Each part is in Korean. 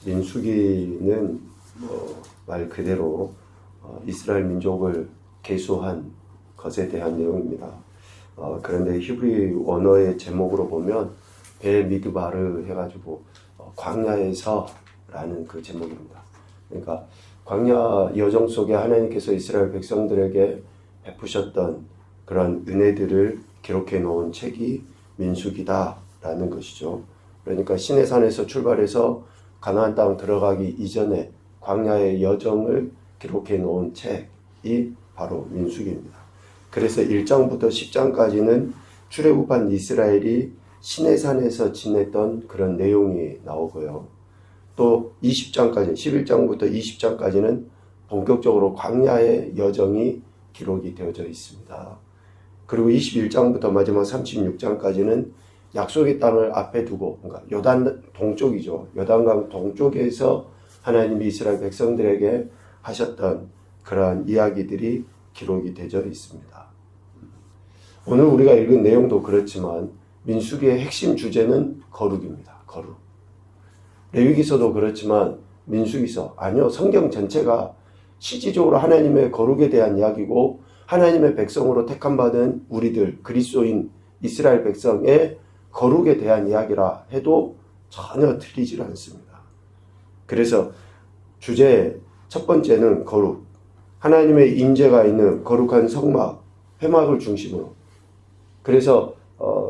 민수기는 말 그대로 이스라엘 민족을 계수한 것에 대한 내용입니다. 그런데 히브리 원어의 제목으로 보면 베미드바르 해가지고 광야에서라는 그 제목입니다. 그러니까 광야 여정 속에 하나님께서 이스라엘 백성들에게 베푸셨던 그런 은혜들을 기록해 놓은 책이 민수기다라는 것이죠. 그러니까 시내산에서 출발해서 가나안 땅 들어가기 이전에 광야의 여정을 기록해 놓은 책이 바로 민수기입니다. 그래서 1장부터 10장까지는 출애굽한 이스라엘이 시내산에서 지냈던 그런 내용이 나오고요. 또 20장까지, 11장부터 20장까지는 본격적으로 광야의 여정이 기록이 되어져 있습니다. 그리고 21장부터 마지막 36장까지는 약속의 땅을 앞에 두고, 그러니까 요단 동쪽이죠. 요단강 동쪽에서 하나님이 이스라엘 백성들에게 하셨던 그러한 이야기들이 기록이 되어 있습니다. 오늘 우리가 읽은 내용도 그렇지만 민수기의 핵심 주제는 거룩입니다. 거룩. 레위기서도 그렇지만 민수기서, 아니요, 성경 전체가 실질적으로 하나님의 거룩에 대한 이야기고 하나님의 백성으로 택함받은 우리들, 그리스도인 이스라엘 백성의 거룩에 대한 이야기라 해도 전혀 틀리질 않습니다. 그래서 주제 첫 번째는 거룩, 하나님의 임재가 있는 거룩한 성막, 회막을 중심으로. 그래서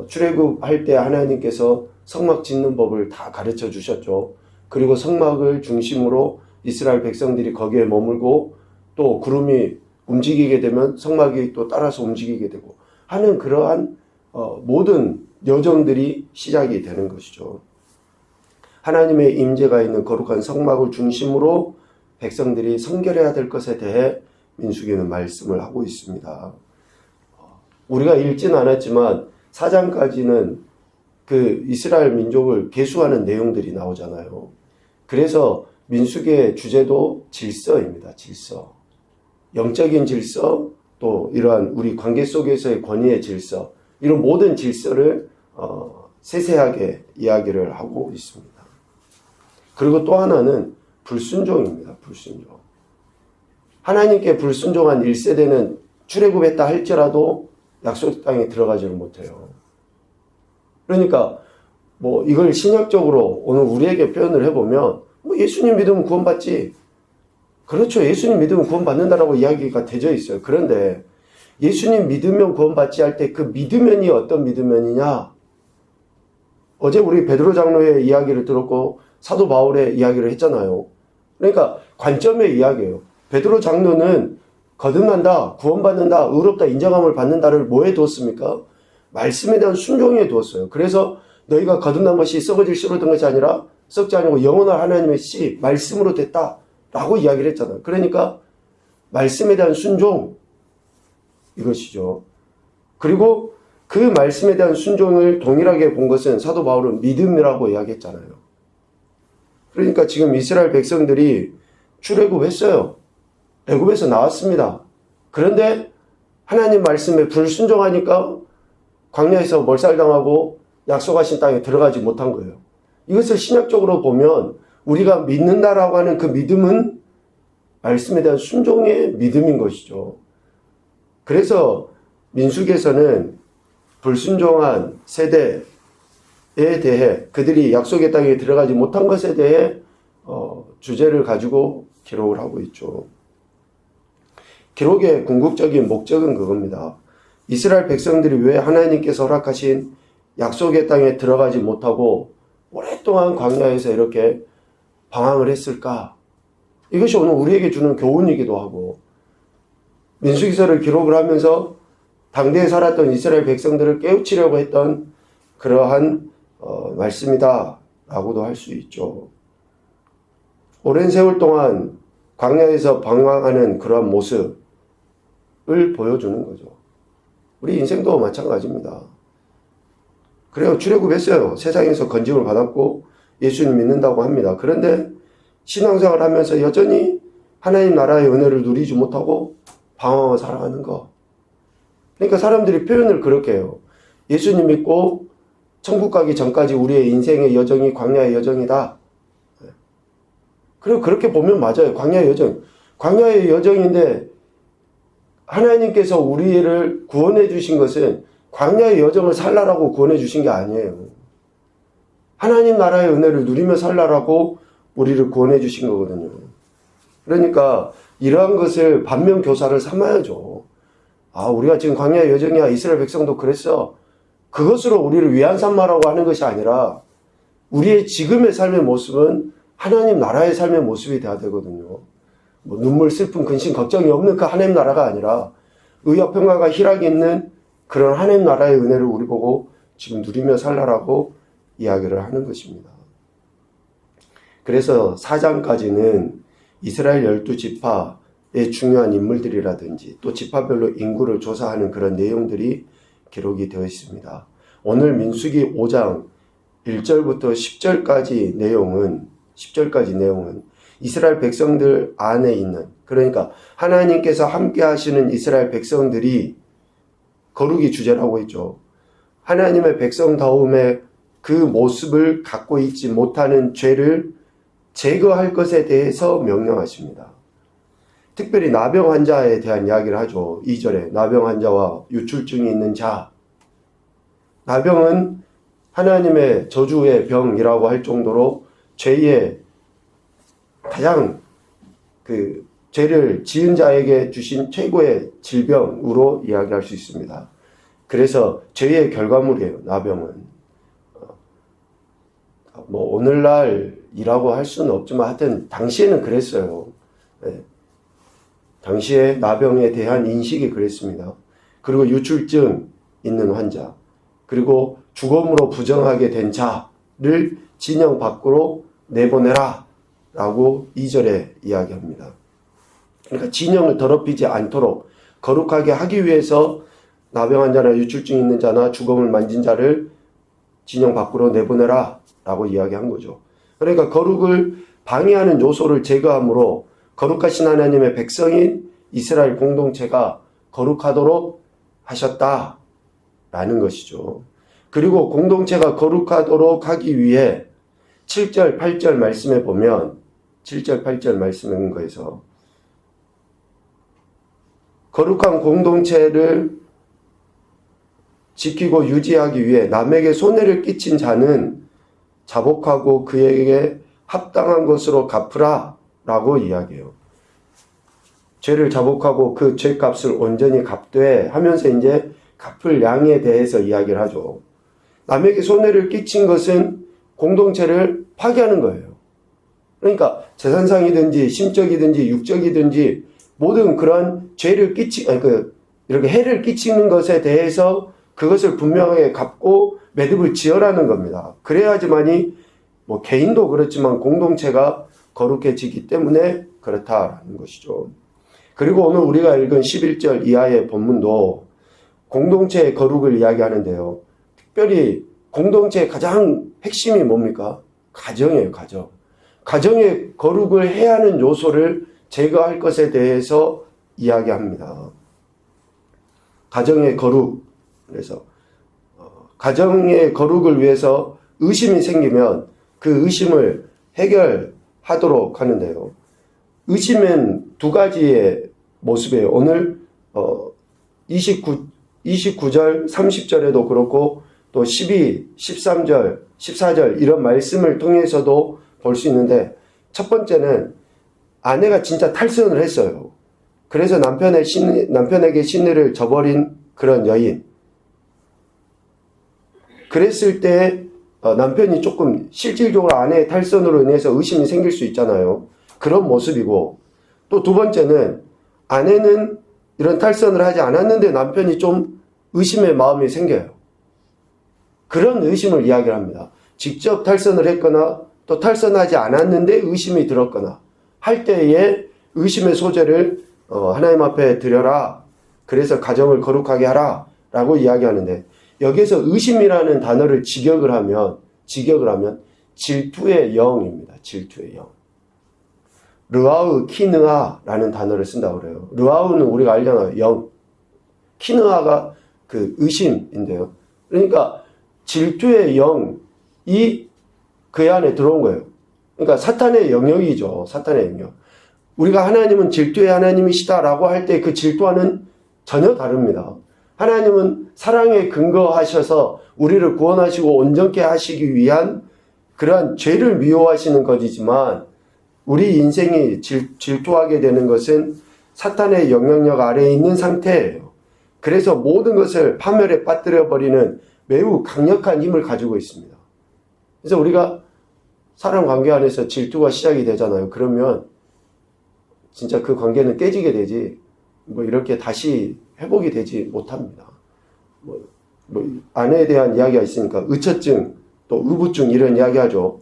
출애굽할 때 하나님께서 성막 짓는 법을 다 가르쳐 주셨죠. 그리고 성막을 중심으로 이스라엘 백성들이 거기에 머물고 또 구름이 움직이게 되면 성막이 또 따라서 움직이게 되고 하는 그러한 모든 여정들이 시작이 되는 것이죠. 하나님의 임재가 있는 거룩한 성막을 중심으로 백성들이 성결해야 될 것에 대해 민수기는 말씀을 하고 있습니다. 우리가 읽지는 않았지만 4장까지는 그 이스라엘 민족을 계수하는 내용들이 나오잖아요. 그래서 민수기의 주제도 질서입니다. 질서. 영적인 질서, 또 이러한 우리 관계 속에서의 권위의 질서, 이런 모든 질서를 세세하게 이야기를 하고 있습니다. 그리고 또 하나는 불순종입니다. 불순종. 하나님께 불순종한 1세대는 출애굽했다 할지라도 약속 땅에 들어가지를 못해요. 그러니까 이걸 신약적으로 오늘 우리에게 표현을 해보면 예수님 믿으면 구원받지. 그렇죠. 예수님 믿으면 구원받는다라고 이야기가 되어 있어요. 그런데 예수님 믿으면 구원받지 할 때 그 믿으면이 어떤 믿으면이냐? 어제 우리 베드로 장로의 이야기를 들었고 사도 바울의 이야기를 했잖아요. 그러니까 관점의 이야기예요. 베드로 장로는 거듭난다, 구원받는다, 의롭다, 인정함을 받는다를 뭐에 두었습니까? 말씀에 대한 순종에 두었어요. 그래서 너희가 거듭난 것이 썩어질 씨로 된 것이 아니라 썩지 아니고 영원한 하나님의 씨, 말씀으로 됐다라고 이야기를 했잖아요. 그러니까 말씀에 대한 순종, 이것이죠. 그리고 그 말씀에 대한 순종을 동일하게 본 것은 사도 바울은 믿음이라고 이야기했잖아요. 그러니까 지금 이스라엘 백성들이 출애굽했어요. 애굽에서 나왔습니다. 그런데 하나님 말씀에 불순종하니까 광야에서 몰살당하고 약속하신 땅에 들어가지 못한 거예요. 이것을 신약적으로 보면 우리가 믿는다라고 하는 그 믿음은 말씀에 대한 순종의 믿음인 것이죠. 그래서 민수기에서는 불순종한 세대에 대해 그들이 약속의 땅에 들어가지 못한 것에 대해 주제를 가지고 기록을 하고 있죠. 기록의 궁극적인 목적은 그겁니다. 이스라엘 백성들이 왜 하나님께서 허락하신 약속의 땅에 들어가지 못하고 오랫동안 광야에서 이렇게 방황을 했을까? 이것이 오늘 우리에게 주는 교훈이기도 하고, 민수기서를 기록을 하면서 당대에 살았던 이스라엘 백성들을 깨우치려고 했던 그러한 말씀이다라고도 할 수 있죠. 오랜 세월 동안 광야에서 방황하는 그러한 모습을 보여주는 거죠. 우리 인생도 마찬가지입니다. 그래요. 출애굽했어요. 세상에서 건짐을 받았고 예수님 믿는다고 합니다. 그런데 신앙생활을 하면서 여전히 하나님 나라의 은혜를 누리지 못하고 방황하며 살아가는 거. 그러니까 사람들이 표현을 그렇게 해요. 예수님 믿고 천국 가기 전까지 우리의 인생의 여정이 광야의 여정이다. 그리고 그렇게 보면 맞아요. 광야의 여정. 광야의 여정인데 하나님께서 우리를 구원해 주신 것은 광야의 여정을 살라라고 구원해 주신 게 아니에요. 하나님 나라의 은혜를 누리며 살라라고 우리를 구원해 주신 거거든요. 그러니까 이러한 것을 반면교사를 삼아야죠. 아, 우리가 지금 광야의 여정이야. 이스라엘 백성도 그랬어. 그것으로 우리를 위안 삼아라고 하는 것이 아니라 우리의 지금의 삶의 모습은 하나님 나라의 삶의 모습이 돼야 되거든요. 뭐 눈물, 슬픔, 근심, 걱정이 없는 그 하나님 나라가 아니라 의와 평화가 희락이 있는 그런 하나님 나라의 은혜를 우리 보고 지금 누리며 살라라고 이야기를 하는 것입니다. 그래서 4장까지는 이스라엘 12지파의 중요한 인물들이라든지 또 지파별로 인구를 조사하는 그런 내용들이 기록이 되어 있습니다. 오늘 민수기 5장 1절부터 10절까지 내용은 이스라엘 백성들 안에 있는, 그러니까 하나님께서 함께 하시는 이스라엘 백성들이 거룩이 주제라고 했죠. 하나님의 백성다움의 그 모습을 갖고 있지 못하는 죄를 제거할 것에 대해서 명령하십니다. 특별히 나병 환자에 대한 이야기를 하죠. 2절에 나병 환자와 유출증이 있는 자. 나병은 하나님의 저주의 병이라고 할 정도로 죄의 가장 죄를 지은 자에게 주신 최고의 질병으로 이야기할 수 있습니다. 그래서 죄의 결과물이에요. 나병은. 뭐 오늘날이라고 할 수는 없지만 하여튼 당시에는 그랬어요. 네. 당시에 나병에 대한 인식이 그랬습니다. 그리고 유출증 있는 환자, 그리고 죽음으로 부정하게 된 자를 진영 밖으로 내보내라 라고 2절에 이야기합니다. 그러니까 진영을 더럽히지 않도록 거룩하게 하기 위해서 나병 환자나 유출증 있는 자나 죽음을 만진 자를 진영 밖으로 내보내라 라고 이야기한 거죠. 그러니까 거룩을 방해하는 요소를 제거함으로 거룩하신 하나님의 백성인 이스라엘 공동체가 거룩하도록 하셨다라는 것이죠. 그리고 공동체가 거룩하도록 하기 위해 7절, 8절 말씀에 보면 7절, 8절 말씀인 거에서 거룩한 공동체를 지키고 유지하기 위해 남에게 손해를 끼친 자는 자복하고 그에게 합당한 것으로 갚으라 라고 이야기해요. 죄를 자복하고 그 죄값을 온전히 갚되 하면서 이제 갚을 양에 대해서 이야기를 하죠. 남에게 손해를 끼친 것은 공동체를 파괴하는 거예요. 그러니까 재산상이든지 심적이든지 육적이든지 모든 그런 죄를 이렇게 해를 끼치는 것에 대해서 그것을 분명하게 갚고 매듭을 지어라는 겁니다. 그래야지만이 뭐 개인도 그렇지만 공동체가 거룩해지기 때문에 그렇다라는 것이죠. 그리고 오늘 우리가 읽은 11절 이하의 본문도 공동체의 거룩을 이야기하는데요. 특별히 공동체의 가장 핵심이 뭡니까? 가정이에요, 가정. 가정의 거룩을 해야 하는 요소를 제거할 것에 대해서 이야기합니다. 가정의 거룩. 그래서 가정의 거룩을 위해서 의심이 생기면 그 의심을 해결하도록 하는데요. 의심은 두 가지의 모습이에요. 오늘 29절, 30절에도 그렇고 또 12, 13절, 14절 이런 말씀을 통해서도 볼 수 있는데 첫 번째는 아내가 진짜 탈선을 했어요. 그래서 남편에게 신뢰를 저버린 그런 여인. 그랬을 때 남편이 조금 실질적으로 아내의 탈선으로 인해서 의심이 생길 수 있잖아요. 그런 모습이고 또 두 번째는 아내는 이런 탈선을 하지 않았는데 남편이 좀 의심의 마음이 생겨요. 그런 의심을 이야기를 합니다. 직접 탈선을 했거나 또 탈선하지 않았는데 의심이 들었거나 할 때에 의심의 소재를 하나님 앞에 드려라. 그래서 가정을 거룩하게 하라 라고 이야기하는데 여기에서 의심이라는 단어를 직역을 하면 질투의 영입니다. 질투의 영. 르아우 키느아라는 단어를 쓴다고 그래요. 르아우는 우리가 알잖아요. 영. 키느아가 그 의심인데요. 그러니까 질투의 영이 그의 안에 들어온 거예요. 그러니까 사탄의 영역이죠. 사탄의 영역. 우리가 하나님은 질투의 하나님이시다라고 할 때 그 질투와는 전혀 다릅니다. 하나님은 사랑에 근거하셔서 우리를 구원하시고 온전케 하시기 위한 그러한 죄를 미워하시는 것이지만 우리 인생이 질투하게 되는 것은 사탄의 영향력 아래에 있는 상태예요. 그래서 모든 것을 파멸에 빠뜨려 버리는 매우 강력한 힘을 가지고 있습니다. 그래서 우리가 사람 관계 안에서 질투가 시작이 되잖아요. 그러면 진짜 그 관계는 깨지게 되지 뭐 이렇게 다시 회복이 되지 못합니다. 뭐 아내에 대한 이야기가 있으니까 의처증 또 의부증 이런 이야기 하죠.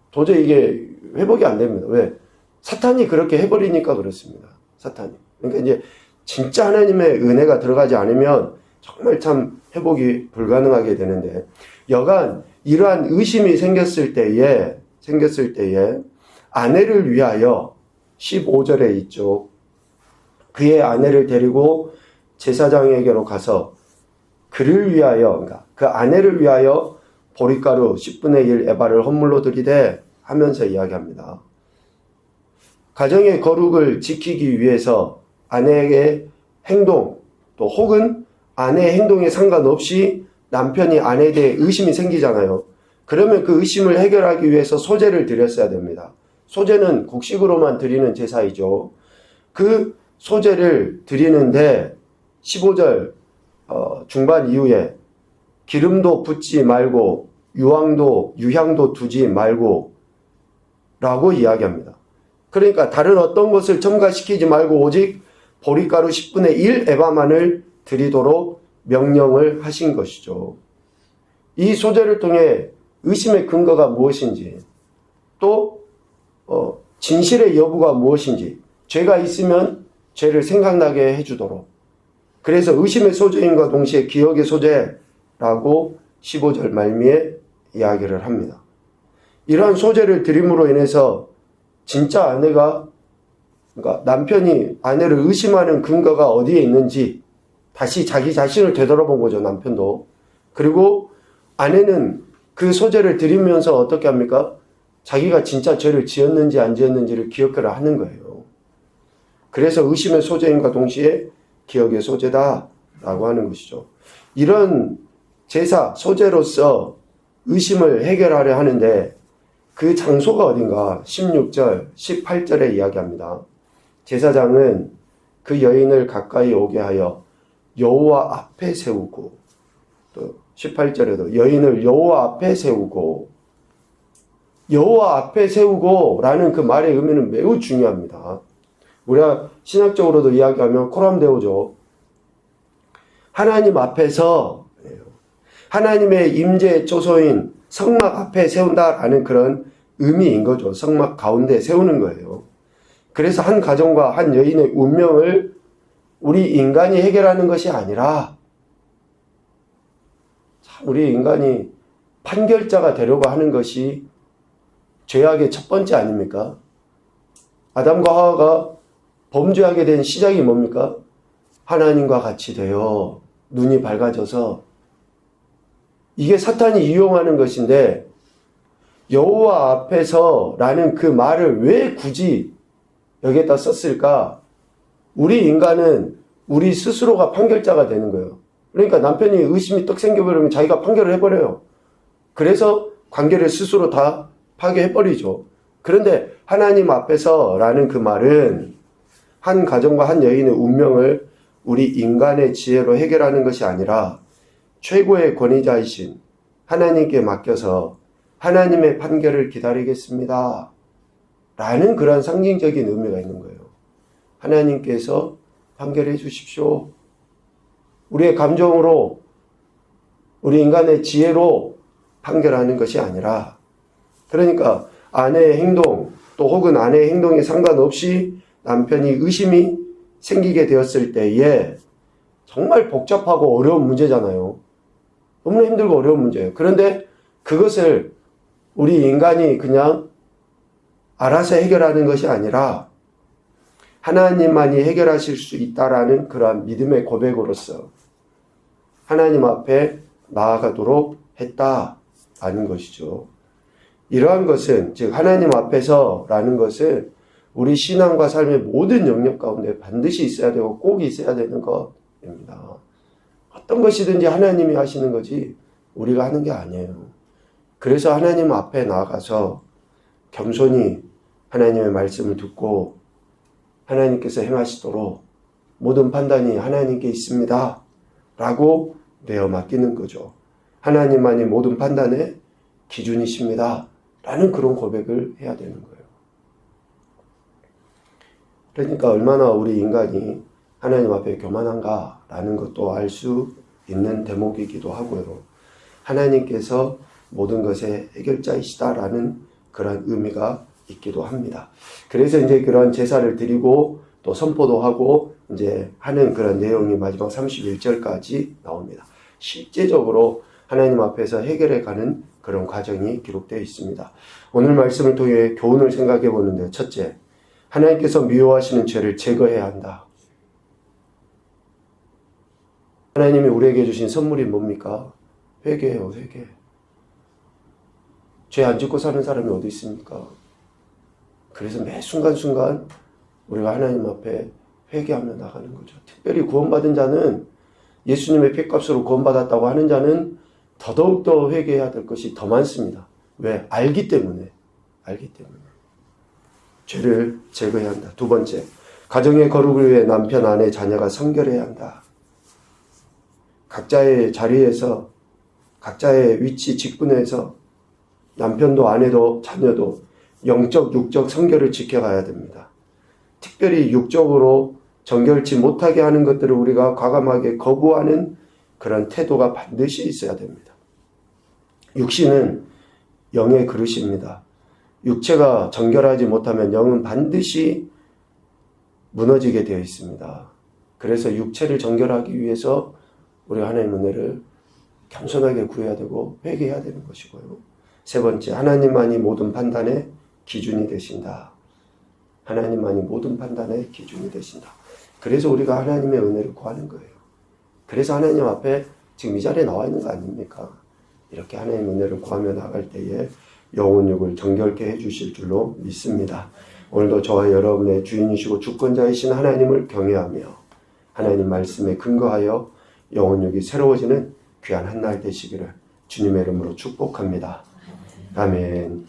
도저히 이게 회복이 안 됩니다. 왜? 사탄이 그렇게 해버리니까 그렇습니다. 사탄이. 그러니까 이제 진짜 하나님의 은혜가 들어가지 않으면 정말 참 회복이 불가능하게 되는데 여간 이러한 의심이 생겼을 때에 아내를 위하여 15절에 있죠. 그의 아내를 데리고 제사장에게로 가서 그를 위하여, 그러니까 그 아내를 위하여 보리가루 10분의 1 에바를 헌물로 드리되 하면서 이야기합니다. 가정의 거룩을 지키기 위해서 아내의 행동 또 혹은 아내의 행동에 상관없이 남편이 아내에 대해 의심이 생기잖아요. 그러면 그 의심을 해결하기 위해서 소제를 드렸어야 됩니다. 소제는 곡식으로만 드리는 제사이죠. 그 소제를 드리는데 15절 중반 이후에 기름도 붓지 말고 유향도 두지 말고 라고 이야기합니다. 그러니까 다른 어떤 것을 첨가시키지 말고 오직 보리가루 10분의 1 에바만을 드리도록 명령을 하신 것이죠. 이 소제를 통해 의심의 근거가 무엇인지 또 진실의 여부가 무엇인지 죄가 있으면 죄를 생각나게 해주도록 그래서 의심의 소제임과 동시에 기억의 소제라고 15절 말미에 이야기를 합니다. 이러한 소제를 드림으로 인해서 진짜 아내가 그러니까 남편이 아내를 의심하는 근거가 어디에 있는지 다시 자기 자신을 되돌아본 거죠. 남편도. 그리고 아내는 그 소제를 드리면서 어떻게 합니까? 자기가 진짜 죄를 지었는지 안 지었는지를 기억을 하는 거예요. 그래서 의심의 소제임과 동시에 기억의 소제다라고 하는 것이죠. 이런 제사, 소제로서 의심을 해결하려 하는데 그 장소가 어딘가 16절, 18절에 이야기합니다. 제사장은 그 여인을 가까이 오게 하여 여호와 앞에 세우고 또 18절에도 여인을 여호와 앞에 세우고 여호와 앞에 세우고 라는 그 말의 의미는 매우 중요합니다. 우리가 신학적으로도 이야기하면 코람데오죠. 하나님 앞에서 하나님의 임재 초소인 성막 앞에 세운다라는 그런 의미인 거죠. 성막 가운데 세우는 거예요. 그래서 한 가정과 한 여인의 운명을 우리 인간이 해결하는 것이 아니라 우리 인간이 판결자가 되려고 하는 것이 죄악의 첫 번째 아닙니까? 아담과 하와가 범죄하게 된 시작이 뭡니까? 하나님과 같이 되어 눈이 밝아져서 이게 사탄이 이용하는 것인데 여호와 앞에서 라는 그 말을 왜 굳이 여기에다 썼을까? 우리 인간은 우리 스스로가 판결자가 되는 거예요. 그러니까 남편이 의심이 떡 생겨버리면 자기가 판결을 해버려요. 그래서 관계를 스스로 다 파괴해버리죠. 그런데 하나님 앞에서 라는 그 말은 한 가정과 한 여인의 운명을 우리 인간의 지혜로 해결하는 것이 아니라 최고의 권위자이신 하나님께 맡겨서 하나님의 판결을 기다리겠습니다. 라는 그런 상징적인 의미가 있는 거예요. 하나님께서 판결해 주십시오. 우리의 감정으로 우리 인간의 지혜로 판결하는 것이 아니라 그러니까 아내의 행동 또 혹은 아내의 행동에 상관없이 남편이 의심이 생기게 되었을 때에 정말 복잡하고 어려운 문제잖아요. 너무나 힘들고 어려운 문제예요. 그런데 그것을 우리 인간이 그냥 알아서 해결하는 것이 아니라 하나님만이 해결하실 수 있다라는 그러한 믿음의 고백으로서 하나님 앞에 나아가도록 했다라는 것이죠. 이러한 것은, 즉 하나님 앞에서라는 것은 우리 신앙과 삶의 모든 영역 가운데 반드시 있어야 되고 꼭 있어야 되는 것입니다. 어떤 것이든지 하나님이 하시는 거지 우리가 하는 게 아니에요. 그래서 하나님 앞에 나아가서 겸손히 하나님의 말씀을 듣고 하나님께서 행하시도록 모든 판단이 하나님께 있습니다 라고 내어 맡기는 거죠. 하나님만이 모든 판단의 기준이십니다 라는 그런 고백을 해야 되는 거예요. 그러니까 얼마나 우리 인간이 하나님 앞에 교만한가 라는 것도 알 수 있는 대목이기도 하고요. 하나님께서 모든 것의 해결자이시다라는 그런 의미가 있기도 합니다. 그래서 이제 그런 제사를 드리고 또 선포도 하고 이제 하는 그런 내용이 마지막 31절까지 나옵니다. 실제적으로 하나님 앞에서 해결해 가는 그런 과정이 기록되어 있습니다. 오늘 말씀을 통해 교훈을 생각해 보는데, 첫째, 하나님께서 미워하시는 죄를 제거해야 한다. 하나님이 우리에게 주신 선물이 뭡니까? 회개예요, 회개. 죄 안 짓고 사는 사람이 어디 있습니까? 그래서 매 순간순간 우리가 하나님 앞에 회개하며 나가는 거죠. 특별히 구원받은 자는, 예수님의 피값으로 구원받았다고 하는 자는 더더욱더 회개해야 될 것이 더 많습니다. 왜? 알기 때문에. 죄를 제거해야 한다. 두 번째, 가정의 거룩을 위해 남편, 아내, 자녀가 성결해야 한다. 각자의 자리에서, 각자의 위치, 직분에서 남편도 아내도 자녀도 영적, 육적 성결을 지켜가야 됩니다. 특별히 육적으로 정결치 못하게 하는 것들을 우리가 과감하게 거부하는 그런 태도가 반드시 있어야 됩니다. 육신은 영의 그릇입니다. 육체가 정결하지 못하면 영은 반드시 무너지게 되어 있습니다. 그래서 육체를 정결하기 위해서 우리가 하나님의 은혜를 겸손하게 구해야 되고 회개해야 되는 것이고요. 세 번째, 하나님만이 모든 판단의 기준이 되신다. 하나님만이 모든 판단의 기준이 되신다. 그래서 우리가 하나님의 은혜를 구하는 거예요. 그래서 하나님 앞에 지금 이 자리에 나와 있는 거 아닙니까? 이렇게 하나님의 은혜를 구하며 나갈 때에 영혼육을 정결케 해주실 줄로 믿습니다. 오늘도 저와 여러분의 주인이시고 주권자이신 하나님을 경외하며 하나님 말씀에 근거하여 영혼육이 새로워지는 귀한 한 날 되시기를 주님의 이름으로 축복합니다. 아멘.